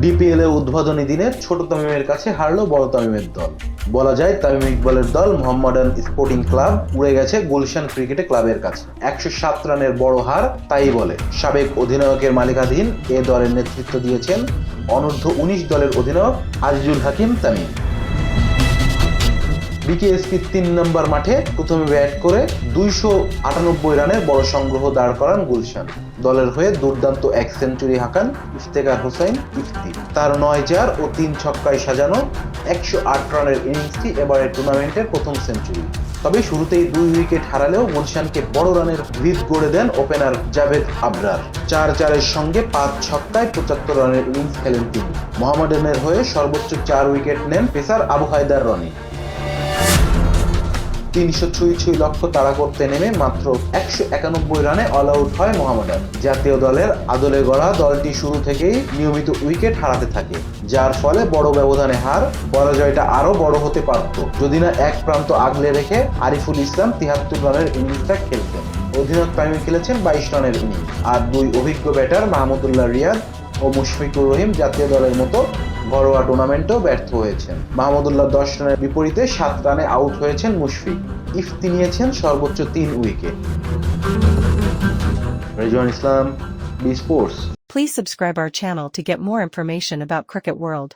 BPL এর উদ্বোধনী দিনে ছোট তামিমের কাছে হারলো বড় তামিমের দল। বলা যায় তামিম ইকবালের দল মোহামেডান স্পোর্টিং ক্লাব উড়ে গেছে গুলশান ক্রিকেট ক্লাবের কাছে। 107 রানের বড় হার তাই বলে। সাবেক অধিনায়কের মালিকাধীন এ দলের নেতৃত্ব দিয়েছেন অনূর্ধ্ব-19 দলের অধিনায়ক আজিজুল হাকিম তামিম। বিকেএসপি 3 নম্বর মাঠে প্রথমে ব্যাট করে 298 রানের বড় সংগ্রহ দাঁড় করান গুলশান। দলের হয়ে দুর্দান্ত এক সেঞ্চুরি হাঁকান ইফতেখার হোসাইন ইফতি। তার 9 চার ও 3 ছক্কায় সাজানো 108 রানের ইনিংসটি এবারের টুর্নামেন্টের প্রথম সেঞ্চুরি। তবে শুরুতেই 2 উইকেট হারালেও গুলশানকে বড় রানের ভিত গড়ে দেন ওপেনার জাভেদ আবরার। 4-4-এর সঙ্গে 5 ছক্কায় 75 রানের ইনিংস খেলেন তিনি। মোহামেডানের হয়ে সর্বোচ্চ 4 উইকেট নেন পেসার আবু হায়দার রনি। 366 লক্ষ্য তাড়া করতে নেমে মাত্র 191 রানে অল আউট হয় মোহামেডান। জাতীয় দলের আদলে গড়া দলটি শুরু থেকেই নিয়মিত উইকেট হারাতে থাকে, যার ফলে বড় ব্যবধানে হার। পরাজয়টা আরো বড় হতে পারত যদি না এক প্রান্ত আগলে রেখে আরিফুল ইসলাম 73 রানের ইনিংসটা খেলতেন। অধিনায়ক তামিম খেলেছেন 22 রানের ইনিংস, আর 2 অভিজ্ঞ ব্যাটার মাহমুদুল্লাহ রিয়াদ ও মুশফিকুর রহিম জাতীয় দলের মতো ঘরোয়া টুর্নামেন্টেও ব্যর্থ হয়েছেন। মাহমুদুল্লাহ 10 রানের বিপরীতে 7 রানে আউট হয়েছেন মুশফিক। ইফতি নিয়েছেন সর্বোচ্চ 3 wicket. Rezwan Islam, B Sports. Please subscribe our channel to get more information about Cricket World.